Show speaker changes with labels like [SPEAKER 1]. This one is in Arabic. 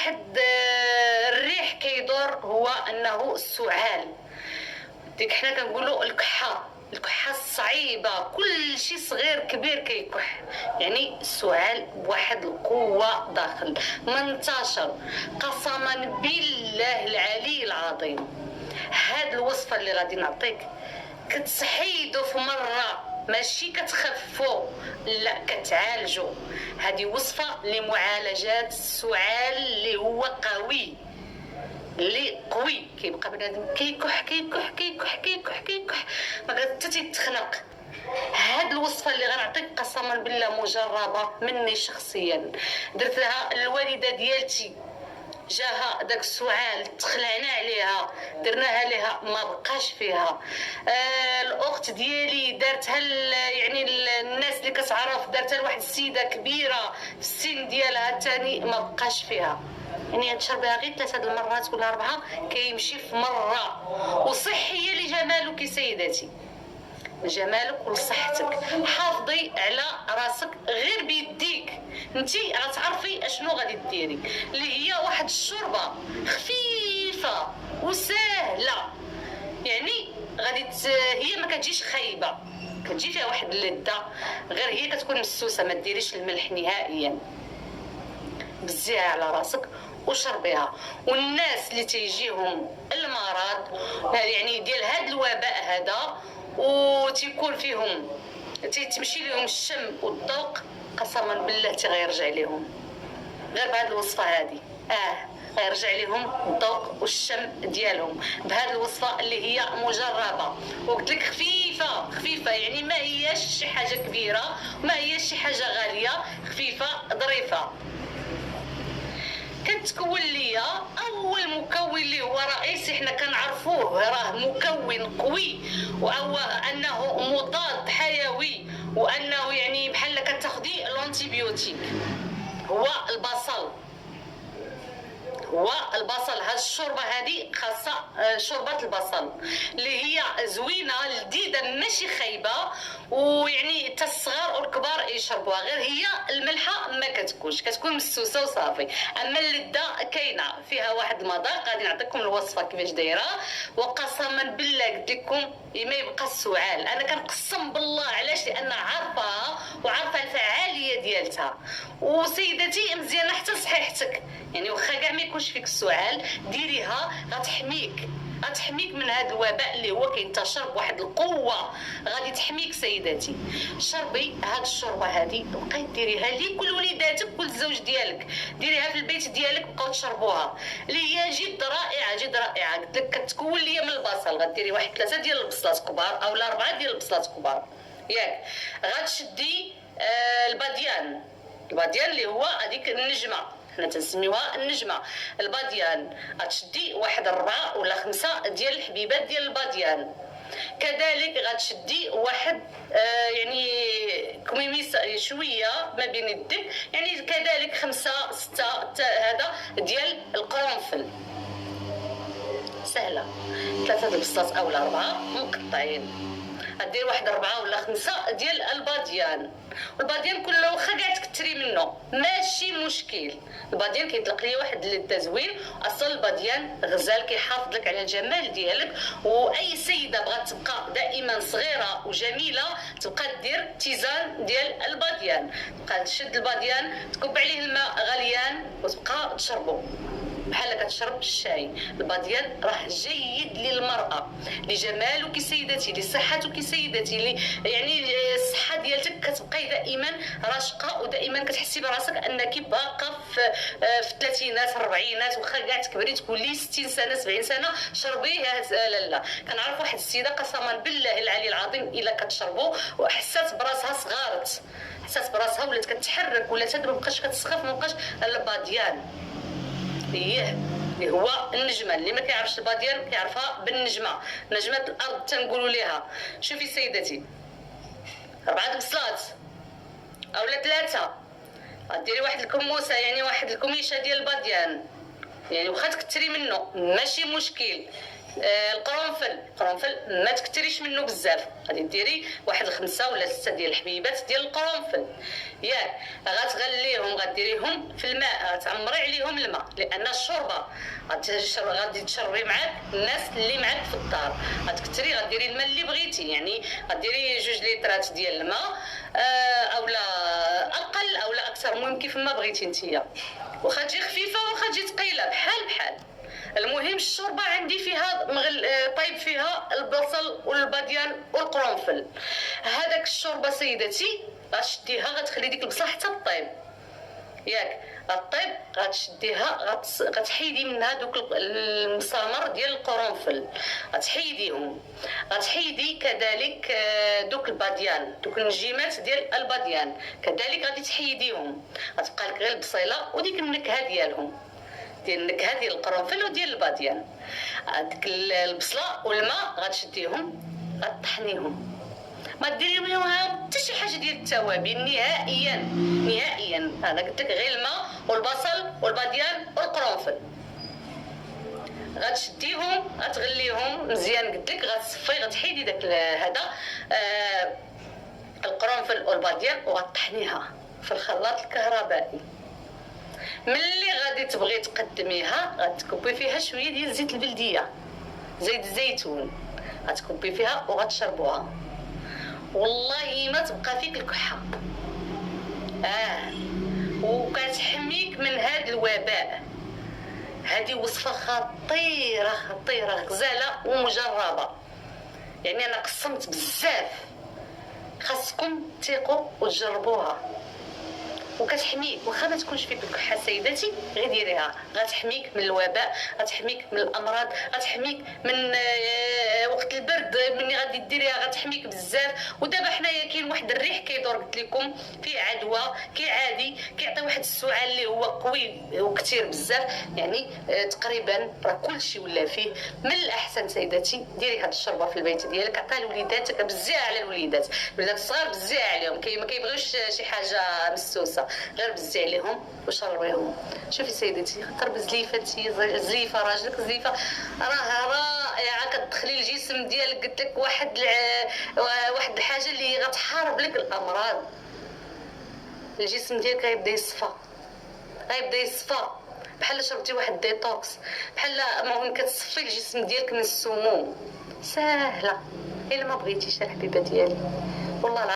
[SPEAKER 1] واحد الريح كيدور، هو انه السعال. ديك حنا كنقولوا الكحه الصعيبه، كل شيء صغير كبير كيكح. يعني السعال بواحد القوه داخل منتشر، قسما بالله العلي العظيم. هاد الوصفه اللي غادي نعطيك كتحيدوا في مره، ماشي كتخفوا، لا كتعالجوا. هذه وصفه لمعالجه السعال اللي هو قوي، اللي قوي كيبقى بنادم كيكح كيكح كيكح كيكح كيكح ما حتى تيتخنق. هاد الوصفه اللي غنعطيك قسما بالله مجربه مني شخصيا، درتها الوالده ديالتي، جاها داك السعال تخلعنا عليها، درناها ليها ما بقاش فيها. الاخت ديالي دارتها يعني الناس اللي كتعرف، دارتها لواحد السيده كبيره في السن ديالها الثاني ما بقاش فيها. يعني تشربيها غير 3 المرات ولا 4 كيمشي في مره. وصحيه لجمالك سيداتي، لجمالك ولصحتك. حافظي على راسك غير بيديك، انتي غتعرفي اشنو غادي ديري، اللي هي واحد الشوربه خفيفه وسهله. يعني غادي هي ما كتجيش خايبه، كتجي فيها واحد اللذه، غير هي كتكون مسوسه. ما ديريش الملح نهائيا، بزيها على راسك وشربيها. والناس اللي تيجيهم المرض يعني ديال هذا الوباء هذا وتيكون فيهم تمشي لهم الشم والذوق، قسما بالله تيغيرجع لهم غير بهذه الوصفه هذه. غيرجع لهم الذوق والشم ديالهم بهذه الوصفه اللي هي مجربه. وقلت لك خفيفه خفيفه، يعني ما هياش شي حاجه كبيره، ما هياش شي حاجه غاليه، خفيفه ظريفه. كتكون ليا اول مكون اللي هو رئيسي، حنا كنعرفوه راه مكون قوي، وهو انه مضاد حيوي، وانه يعني بحال كتاخدي الانتيبيوتيك، هو البصل. هاد الشوربه هذه خاصه شوربه البصل اللي هي زوينه لذيذه ماشي خايبه، ويعني حتى الصغار والكبار يشربوها. غير هي الملحه ما كتكونش، كتكون مسوسه وصافي. اما اللذه كاينه فيها واحد المذاق. غادي نعطيكم الوصفه كيفاش دايره، وقسما بالله قلت لكم ما يبقى السعال. انا كنقسم بالله، علاش؟ لان عارفاها وعارفه الفعاليه ديالتها. وسيدتي مزيانه حتى لصحيحتك، يعني واخا كاع ما يكونش فيك السعال ديريها، غتحميك من هذا الوباء اللي هو كينتشر بواحد القوه. غادي تحميك سيداتي. شربي هاد الشوربه هذه، بقاي ديريها لكل وليداتك كل الزوج ديالك، ديريها في البيت ديالك بقاو تشربوها، اللي هي جد رائعه جد رائعه. قلت لك كتكون ليا من البصل، غديري واحد 3 ديال البصلات كبار او 4 ديال البصلات كبار ياك. غتشدي الباديان اللي هو هذيك النجمه، حنا تنسميوها النجمه الباديان. غتشدي واحد 4 ولا 5 ديال الحبيبات ديال الباديان. كذلك غتشدي واحد يعني كميميس شويه ما بين يدك، يعني كذلك 5 6 هذا ديال القرنفل. سهله، 3 البسطات او 4 مقطعين. غدير واحد 4 ولا 5 ديال الباديان. والباديان كله واخا كاع تكثري منه ماشي مشكل. الباديان كيطلق ليه واحد اللذه زوين. اصلا الباديان غزال كيحافظ لك على الجمال ديالك، واي سيده بغات تبقى دائما صغيره وجميله تبقى دير تيزان ديال الباديان. تبقى تشد الباديان، تكب عليه الماء غليان وتبقى تشربو بحال كتشرب الشاي. الباديان راه جيد للمراه، لجمالك سيدتي، لصحتك سيدتي، يعني الصحه ديالتك كتبقاي دائما راشقه، ودائما كتحسي براسك انك باقه في الثلاثينات الربعينات. واخا كاع تكبري تكون لي 60 سنه 70 سنه شربيه. لا كنعرف واحد السيده قسما بالله العلي العظيم الا كتشربو وحسات براسها صغارت، حسات براسها ولات كتحرك، ولات ما بقاش كتسخف، ما بقاش. الباديان اللي هو النجمه، اللي ما كيعرفش الباديان كيعرفها بالنجمه، نجمه الارض تنقولوا ليها. شوفي سيدتي، 4 بصلات اولا 3، غديري واحد الكموسه، يعني واحد الكميشه ديال الباديان، يعني واخا تكثري منه ماشي مشكل. القرنفل ما تكتريش منه بزاف، غادي ديري واحد 5 ولا 6 ديال الحبيبات ديال القرنفل ياك. غتغليهم، غديريهم في الماء، غتعمري عليهم الماء، لان الشوربه غادي تشربي معاك الناس اللي معاك في الدار. غتكثري، غديري الماء اللي بغيتي، يعني غديري 2 لترات ديال الماء اولا اقل اولا اكثر، المهم كيف ما بغيتي نتيا. واخا تجي خفيفه واخا تجي ثقيله بحال بحال، المهم الشوربه عندي فيها طيب فيها البصل والباديان والقرنفل. هذاك الشوربه سيدتي غتشديها، غتخلي ديك البصل حتى طيب ياك، غطيب غتشديها، غتحيدي منها دوك المسامر ديال القرنفل، غتحيديهم. غتحيدي كذلك دوك الباديان، دوك النجيمات ديال الباديان كذلك غادي تحيديهم. غتبقى لك غير البصيله وديك النكهه ديالهم، ديال النكهه ديال القرنفل وديال الباديان. هذيك البصله والماء غتشديهم، غطحنيهم، ما ديري بهم حتى شي حاجه ديال التوابل نهائيا نهائيا. انا قلت لك غير الماء والبصل والباديان والقرنفل. غتشديهم، غتغليهم مزيان، قلت لك غتصفي، غتحيدي داك هذا القرنفل والباديان وغطحنيها في الخلاط الكهربائي. ملي غادي تبغي تقدميها غتكبي فيها شويه ديال زيت البلديه، زيت الزيتون، غتكبي فيها وغتشربوها، والله ما تبقى فيك الكحه. وكتحميك من هذا الوباء. هذه وصفه خطيره خطيره، غزاله ومجربه، يعني انا قسمت بزاف، خاصكم تثيقوا وتجربوها. وكتحميك، واخا ما تكونش فيك الكحه سيداتي غير ديريها، غتحميك من الوباء، غتحميك من الامراض، غتحميك من وقت البرد ملي غادي ديريها غتحميك بزاف. ودابا حنايا كاين واحد الريح كيدور قلت لكم فيه عدوى كيعادي، كيعطي واحد السعال اللي هو قوي وكثير بزاف، يعني تقريبا راه كلشي ولا فيه. من الاحسن سيداتي ديري هاد الشربه في البيت ديالك، عطيها لوليداتك، بزيها على الوليدات الصغار، بزيها عليهم، ما كيبغيوش شي حاجه مسوسه، غير بزي عليهم وشربيهم. شوفي سيدتي، خاطر بزليفتي زليفه راجلك زليفه راه رائعه، كتدخلي الجسم ديالك، قلت لك واحد الحاجه اللي غتحارب لك الامراض. الجسم ديالك غيبدا يصفى بحال شربتي واحد ديتوكس، بحال المهم كتصفي الجسم ديالك من السموم. ساهله الا ما بغيتيش الحبيبه ديالي والله.